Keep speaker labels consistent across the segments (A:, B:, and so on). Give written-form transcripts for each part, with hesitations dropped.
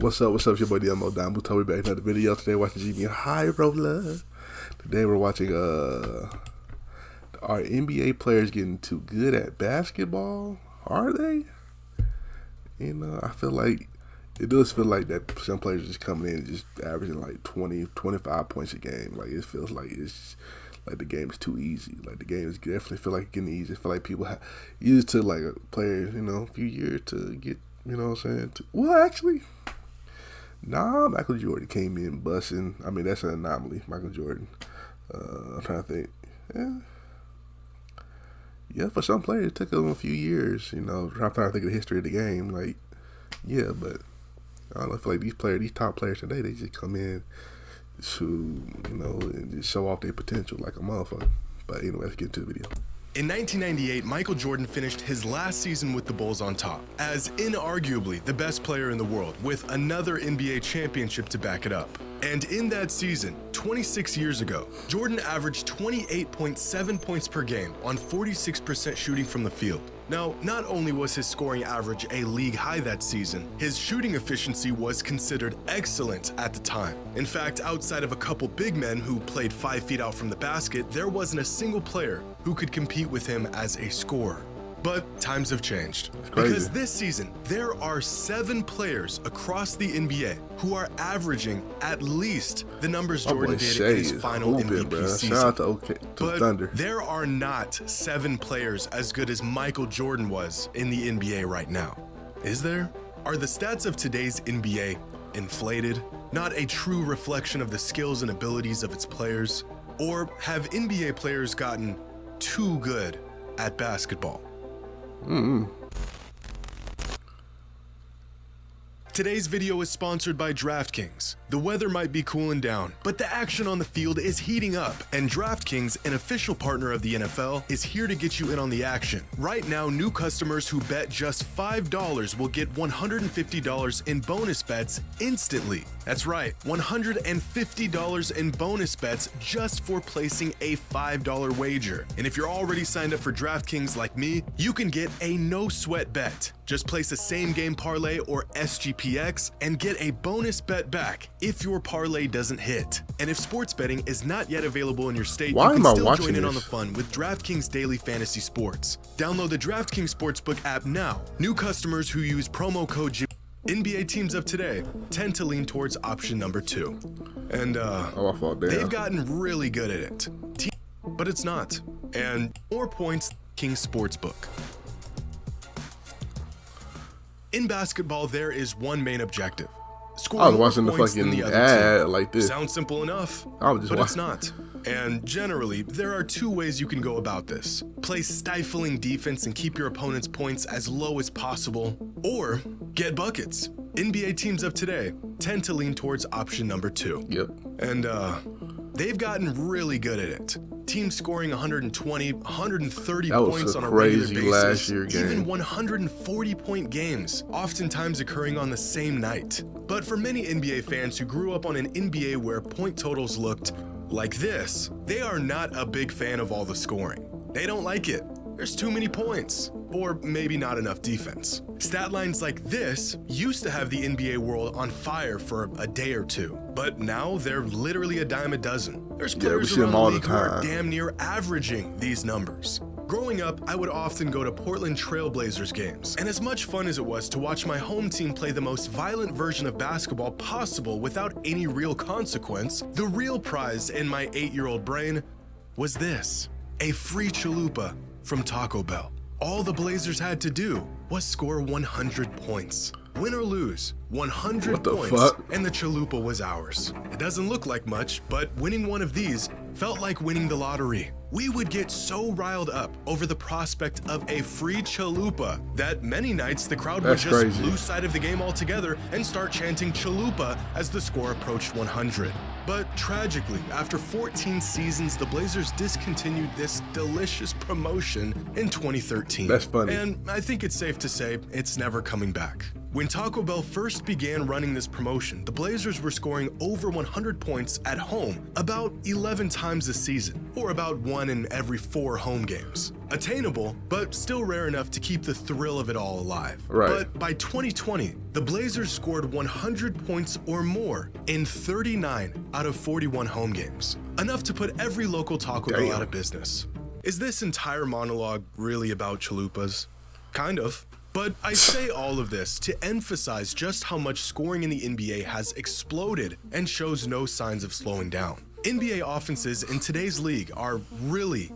A: What's up? What's up? It's your boy Domuto. We back in another video. Today watching JxmyHighroller. Today we're watching are NBA players getting too good at basketball? Are they? You know, I feel like it does feel like that some players just coming in and just averaging like 20, 25 points a game. Like it feels like it's like the game is too easy. Like the game is definitely feel like getting easy. I feel like people used to like a player, you know, a few years to get, you know what I'm saying? Well, actually, nah, Michael Jordan came in busting. I mean, that's an anomaly, Michael Jordan. I'm trying to think. Yeah, for some players, it took them a few years, you know. I'm trying to think of the history of the game. Like, yeah, but I don't know, I feel like these top players today, they just come in to, you know, and just show off their potential like a motherfucker. But anyway, let's get into the video.
B: In 1998, Michael Jordan finished his last season with the Bulls on top, as inarguably the best player in the world, with another NBA championship to back it up. And in that season, 26 years ago, Jordan averaged 28.7 points per game on 46% shooting from the field. Now, not only was his scoring average a league high that season, his shooting efficiency was considered excellent at the time. In fact, outside of a couple big men who played 5 feet out from the basket, there wasn't a single player who could compete with him as a scorer. But times have changed, because this season, there are 7 players across the NBA who are averaging at least the numbers Jordan did in his final MVP season.
A: Shout out to Thunder.
B: There are not 7 players as good as Michael Jordan was in the NBA right now. Is there? Are the stats of today's NBA inflated, not a true reflection of the skills and abilities of its players? Or have NBA players gotten too good at basketball? Today's video is sponsored by DraftKings. The weather might be cooling down, but the action on the field is heating up, and DraftKings, an official partner of the NFL, is here to get you in on the action. Right now, new customers who bet just $5 will get $150 in bonus bets instantly. That's right, $150 in bonus bets just for placing a $5 wager. And if you're already signed up for DraftKings like me, you can get a no-sweat bet. Just place a same-game parlay or SGPX and get a bonus bet back if your parlay doesn't hit. And if sports betting is not yet available in your state, you can still join in on the fun with DraftKings Daily Fantasy Sports. Download the DraftKings Sportsbook app now. New customers who use promo code NBA teams of today tend to lean towards option number 2. And they've gotten really good at it. But it's not. And more points, Kings Sportsbook. In basketball, there is one main objective.
A: I was watching the fucking ad like this.
B: Sounds simple enough, but it's not. And generally, there are 2 ways you can go about this. Play stifling defense and keep your opponent's points as low as possible, or get buckets. NBA teams of today tend to lean towards option number 2.
A: Yep.
B: And they've gotten really good at it. Teams scoring 120, 130 points on a regular basis, even 140-point games, oftentimes occurring on the same night. But for many NBA fans who grew up on an NBA where point totals looked like this, they are not a big fan of all the scoring. They don't like it. There's too many points, or maybe not enough defense. Stat lines like this used to have the NBA world on fire for a day or 2, but now they're literally a dime a dozen. There's players around the league who are damn near averaging these numbers. Growing up, I would often go to Portland Trail Blazers games, and as much fun as it was to watch my home team play the most violent version of basketball possible without any real consequence, the real prize in my 8-year-old brain was this: a free chalupa from Taco Bell. All the Blazers had to do was score 100 points. Win or lose, 100 points, and the chalupa was ours. It doesn't look like much, but winning one of these felt like winning the lottery. We would get so riled up over the prospect of a free chalupa that many nights the crowd would just lose sight of the game altogether and start chanting chalupa as the score approached 100. But tragically, after 14 seasons, the Blazers discontinued this delicious promotion in 2013.
A: That's funny.
B: And I think it's safe to say it's never coming back. When Taco Bell first began running this promotion, the Blazers were scoring over 100 points at home about 11 times a season, or about 1 in every 4 home games. Attainable, but still rare enough to keep the thrill of it all alive.
A: Right.
B: But by 2020, the Blazers scored 100 points or more in 39 out of 41 home games, enough to put every local Taco Bell out of business. Is this entire monologue really about chalupas? Kind of. But I say all of this to emphasize just how much scoring in the NBA has exploded and shows no signs of slowing down. NBA offenses in today's league are really,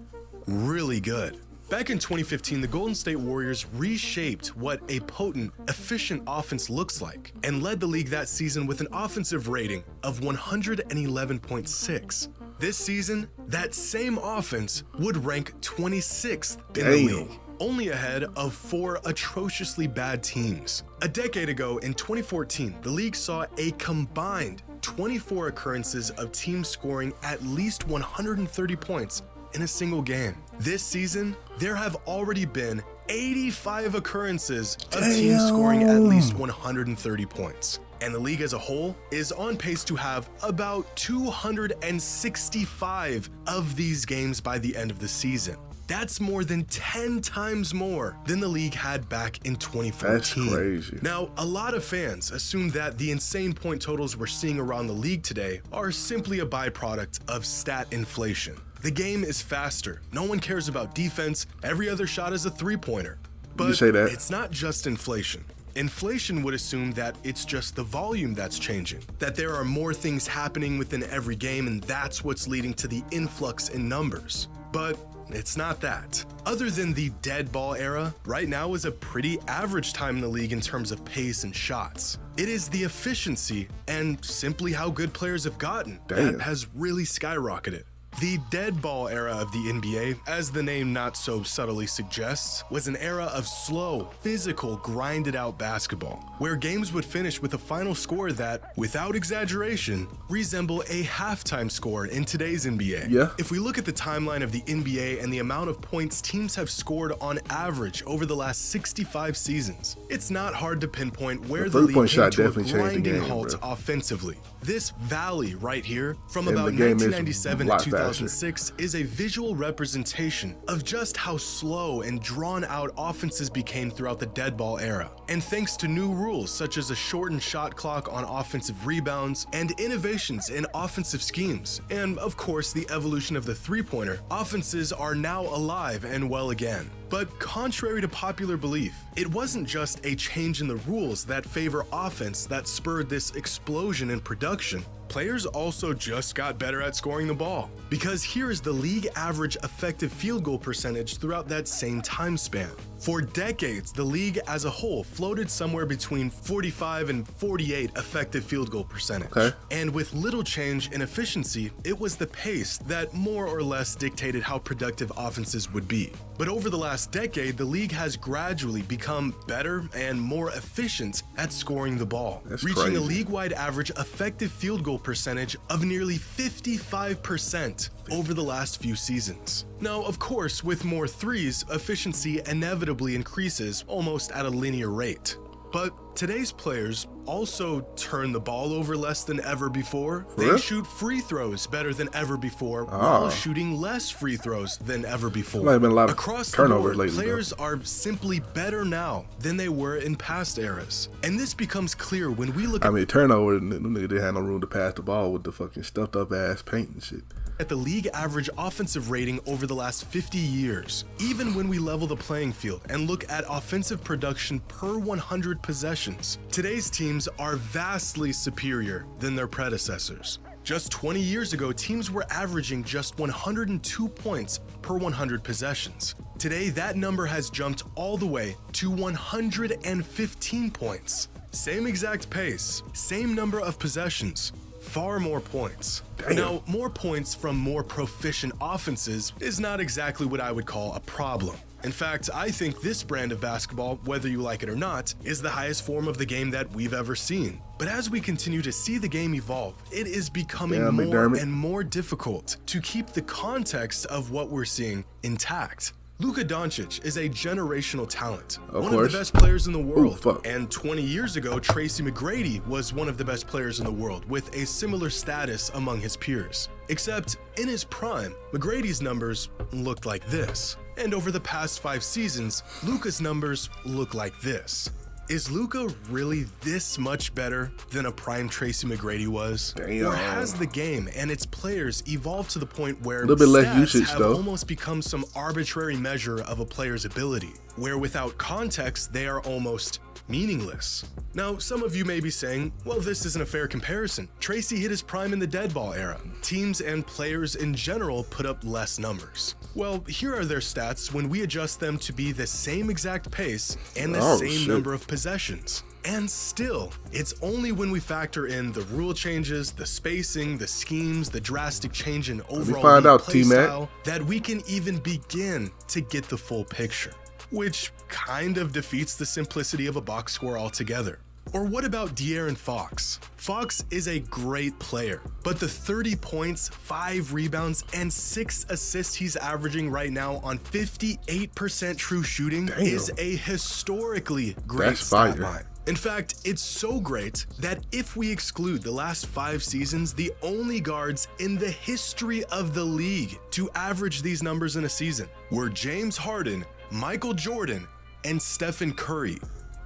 B: really good. Back in 2015, the Golden State Warriors reshaped what a potent, efficient offense looks like and led the league that season with an offensive rating of 111.6. This season, that same offense would rank 26th in the league, only ahead of 4 atrociously bad teams. A decade ago, in 2014, the league saw a combined 24 occurrences of teams scoring at least 130 points in a single game. This season, there have already been 85 occurrences of teams scoring at least 130 points. And the league as a whole is on pace to have about 265 of these games by the end of the season. That's more than 10 times more than the league had back in 2014.
A: That's crazy.
B: Now, a lot of fans assume that the insane point totals we're seeing around the league today are simply a byproduct of stat inflation. The game is faster. No one cares about defense. Every other shot is a three-pointer. But
A: you say that.
B: It's not just inflation. Inflation would assume that it's just the volume that's changing, that there are more things happening within every game, and that's what's leading to the influx in numbers. But it's not that. Other than the dead ball era, right now is a pretty average time in the league in terms of pace and shots. It is the efficiency and simply how good players have gotten that has really skyrocketed. The dead ball era of the NBA, as the name not so subtly suggests, was an era of slow, physical, grinded out basketball, where games would finish with a final score that, without exaggeration, resemble a halftime score in today's NBA.
A: Yeah.
B: If we look at the timeline of the NBA and the amount of points teams have scored on average over the last 65 seasons, it's not hard to pinpoint where the league came to a grinding halt offensively. This valley right here, from about 1997 to 2006, is a visual representation of just how slow and drawn out offenses became throughout the dead ball era. And thanks to new rules such as a shortened shot clock on offensive rebounds and innovations in offensive schemes, and of course the evolution of the three-pointer, offenses are now alive and well again. But contrary to popular belief, it wasn't just a change in the rules that favor offense that spurred this explosion in production. Players also just got better at scoring the ball. Because here is the league average effective field goal percentage throughout that same time span. For decades, the league as a whole floated somewhere between 45 and 48 effective field goal percentage.
A: Okay.
B: And with little change in efficiency, it was the pace that more or less dictated how productive offenses would be. But over the last decade, the league has gradually become better and more efficient at scoring the ball, reaching a league-wide average effective field goal percentage of nearly 55% over the last few seasons. Now, of course, with more threes, efficiency inevitably increases almost at a linear rate. But today's players also turn the ball over less than ever before. They shoot free throws better than ever before, while shooting less free throws than ever before.
A: Might have been a lot of
B: Across
A: turnovers
B: the board,
A: lately,
B: players are simply better now than they were in past eras. And this becomes clear when we look at
A: turnover, them niggas didn't have no room to pass the ball with the fucking stuffed up ass paint and shit.
B: At the league average offensive rating over the last 50 years, even when we level the playing field and look at offensive production per 100 possessions, today's teams are vastly superior than their predecessors. Just 20 years ago, teams were averaging just 102 points per 100 possessions. Today, that number has jumped all the way to 115 points. Same exact pace, same number of possessions, far more points. Now, more points from more proficient offenses is not exactly what I would call a problem. In fact, I think this brand of basketball, whether you like it or not, is the highest form of the game that we've ever seen. But as we continue to see the game evolve, it is becoming more and more difficult to keep the context of what we're seeing intact. Luka Doncic is a generational talent,
A: Of
B: one
A: course.
B: of the best players in the world.
A: Ooh, fuck.
B: And 20 years ago, Tracy McGrady was one of the best players in the world with a similar status among his peers. Except in his prime, McGrady's numbers looked like this. And over the past 5 seasons, Luka's numbers look like this. Is Luka really this much better than a prime Tracy McGrady was?
A: Damn.
B: Or has the game and its players evolved to the point where
A: A little bit less
B: stats
A: usage,
B: have
A: though.
B: almost become some arbitrary measure of a player's ability, where without context, they are almost meaningless? Now, some of you may be saying, well, this isn't a fair comparison. Tracy hit his prime in the dead ball era. Teams and players in general put up less numbers. Well, here are their stats when we adjust them to be the same exact pace and the same number of possessions. And still, it's only when we factor in the rule changes, the spacing, the schemes, the drastic change in overall play style that we can even begin to get the full picture, which kind of defeats the simplicity of a box score altogether. Or what about De'Aaron Fox? Fox is a great player, but the 30 points, 5 rebounds, and 6 assists he's averaging right now on 58% true shooting is a historically great stat line. In fact, it's so great that if we exclude the last 5 seasons, the only guards in the history of the league to average these numbers in a season were James Harden, Michael Jordan, and Stephen Curry.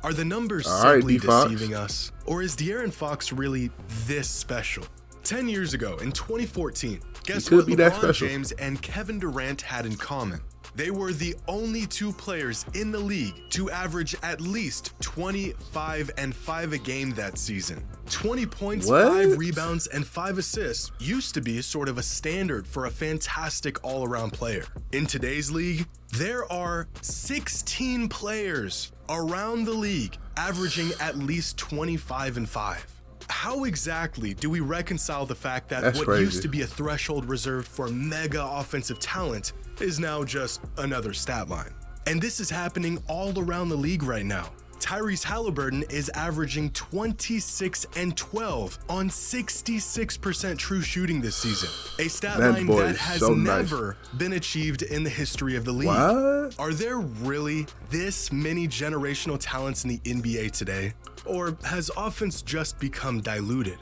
B: Are the numbers simply deceiving us? Or is De'Aaron Fox really this special? 10 years ago, in 2014, guess what LeBron James and Kevin Durant had in common? They were the only 2 players in the league to average at least 25 and 5 a game that season. 20 points, 5 rebounds, and 5 assists used to be sort of a standard for a fantastic all-around player. In today's league, there are 16 players around the league averaging at least 25 and 5. How exactly do we reconcile the fact that what used to be a threshold reserved for mega offensive talent is now just another stat line? And this is happening all around the league right now. Tyrese Halliburton is averaging 26 and 12 on 66% true shooting this season, a stat line that has never been achieved in the history of the league. Are there really this many generational talents in the NBA today? Or has offense just become diluted?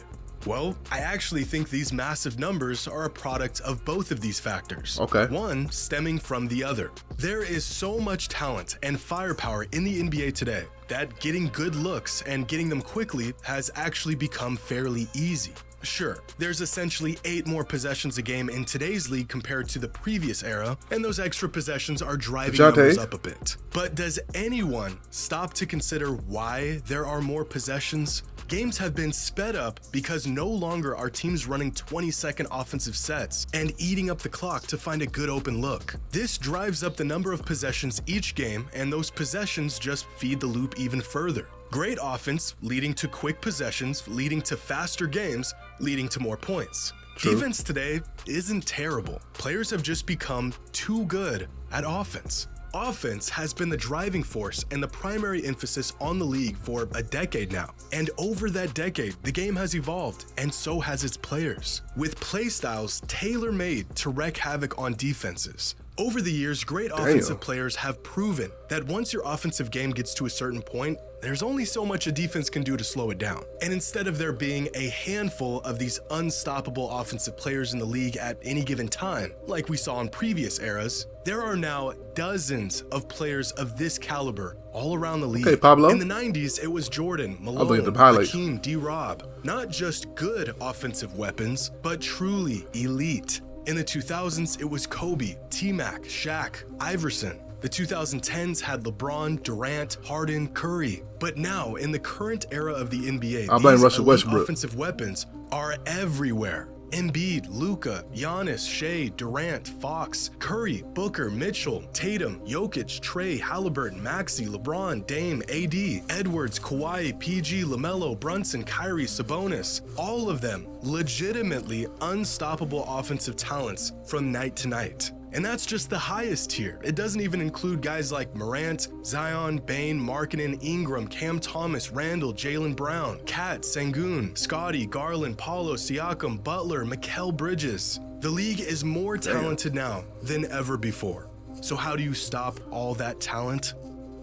B: Well, I actually think these massive numbers are a product of both of these factors. One stemming from the other. There is so much talent and firepower in the NBA today that getting good looks and getting them quickly has actually become fairly easy. Sure, there's essentially 8 more possessions a game in today's league compared to the previous era, and those extra possessions are driving numbers up a bit. But does anyone stop to consider why there are more possessions? Games have been sped up because no longer are teams running 20-second offensive sets and eating up the clock to find a good open look. This drives up the number of possessions each game, and those possessions just feed the loop even further. Great offense leading to quick possessions, leading to faster games, leading to more points. Defense today isn't terrible. Players have just become too good at offense. Offense has been the driving force and the primary emphasis on the league for a decade now. And over that decade, the game has evolved, and so has its players, with play styles tailor-made to wreak havoc on defenses. Over the years, great offensive players have proven that once your offensive game gets to a certain point, there's only so much a defense can do to slow it down. And instead of there being a handful of these unstoppable offensive players in the league at any given time, like we saw in previous eras, there are now dozens of players of this caliber all around the league. In the 90s, it was Jordan, Malone, Hakeem, D-Rob. Not just good offensive weapons, but truly elite. In the 2000s, it was Kobe, T-Mac, Shaq, Iverson. The 2010s had LeBron, Durant, Harden, Curry. But now, in the current era of the NBA, these elite offensive weapons are everywhere. Embiid, Luka, Giannis, Shea, Durant, Fox, Curry, Booker, Mitchell, Tatum, Jokic, Trey, Halliburton, Maxey, LeBron, Dame, AD, Edwards, Kawhi, PG, LaMelo, Brunson, Kyrie, Sabonis. All of them legitimately unstoppable offensive talents from night to night. And that's just the highest tier. It doesn't even include guys like Morant, Zion, Bane, Markkanen, Ingram, Cam Thomas, Randall, Jaylen Brown, Kat, Sengun, Scotty, Garland, Paulo, Siakam, Butler, Mikal Bridges. The league is more talented now than ever before. So how do you stop all that talent?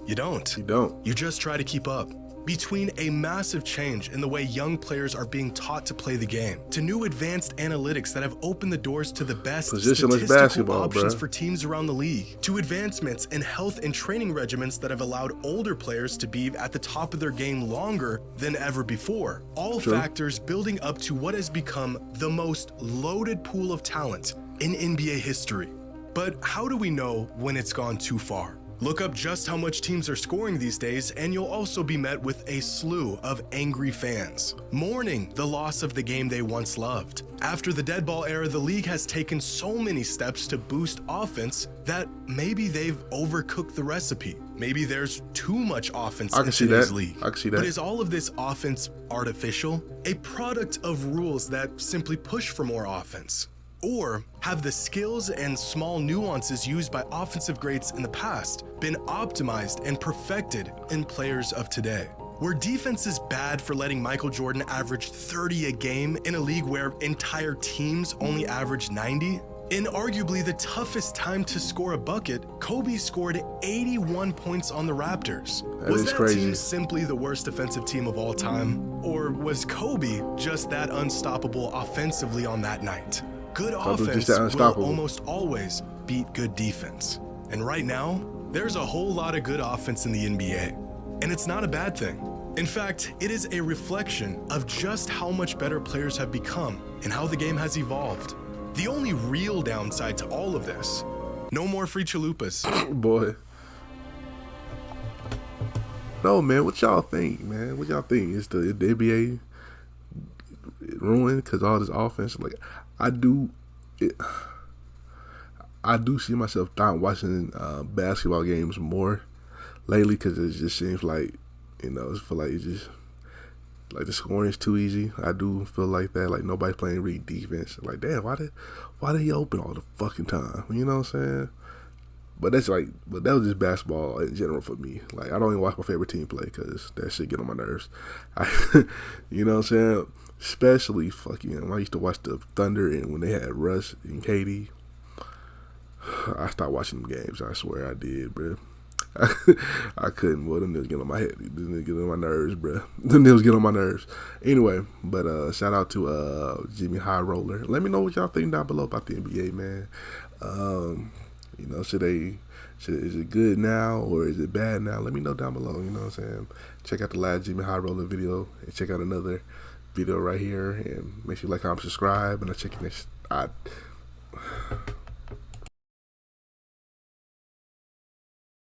B: You don't.
A: You don't.
B: You just try to keep up. Between a massive change in the way young players are being taught to play the game, to new advanced analytics that have opened the doors to the best
A: Positionless
B: statistical
A: basketball,
B: options
A: bruh.
B: for teams around the league, to advancements in health and training regimens that have allowed older players to be at the top of their game longer than ever before. All factors building up to what has become the most loaded pool of talent in NBA history. But how do we know when it's gone too far? Look up just how much teams are scoring these days, and you'll also be met with a slew of angry fans, mourning the loss of the game they once loved. After the dead ball era, the league has taken so many steps to boost offense that maybe they've overcooked the recipe. Maybe there's too much offense in today's league.
A: I can see that.
B: But is all of this offense artificial? A product of rules that simply push for more offense? Or have the skills and small nuances used by offensive greats in the past been optimized and perfected in players of today? Were defenses bad for letting Michael Jordan average 30 a game in a league where entire teams only average 90? In arguably the toughest time to score a bucket, Kobe scored 81 points on the Raptors. Was that team simply the worst defensive team of all time? Or was Kobe just that unstoppable offensively on that night? Good offense will almost always beat good defense. And right now, there's a whole lot of good offense in the NBA. And it's not a bad thing. In fact, it is a reflection of just how much better players have become and how the game has evolved. The only real downside to all of this, no more free chalupas.
A: Boy. No, man, what y'all think, man? What y'all think? Is the NBA ruined because all this offense? Like, I do see myself not watching basketball games more lately because it just seems like, I feel like it's just like the scoring is too easy. I do feel like that. Like nobody's playing real defense. Like, damn, why they open all the fucking time? You know what I'm saying? But that was just basketball in general for me. Like, I don't even watch my favorite team play because that shit get on my nerves. You know what I'm saying? Especially I used to watch the Thunder, and when they had Russ and KD, I stopped watching them games. I swear I did, bro. I couldn't. Well, them niggas get on my head. Them niggas get on my nerves, bro. Them niggas get on my nerves. Anyway, but shout out to JxmyHighroller. Let me know what y'all think down below about the NBA, man. Is it good now or is it bad now? Let me know down below. You know what I'm saying? Check out the last JxmyHighroller video and check out another video right here, and make sure you like, comment, subscribe, and I'll check you next.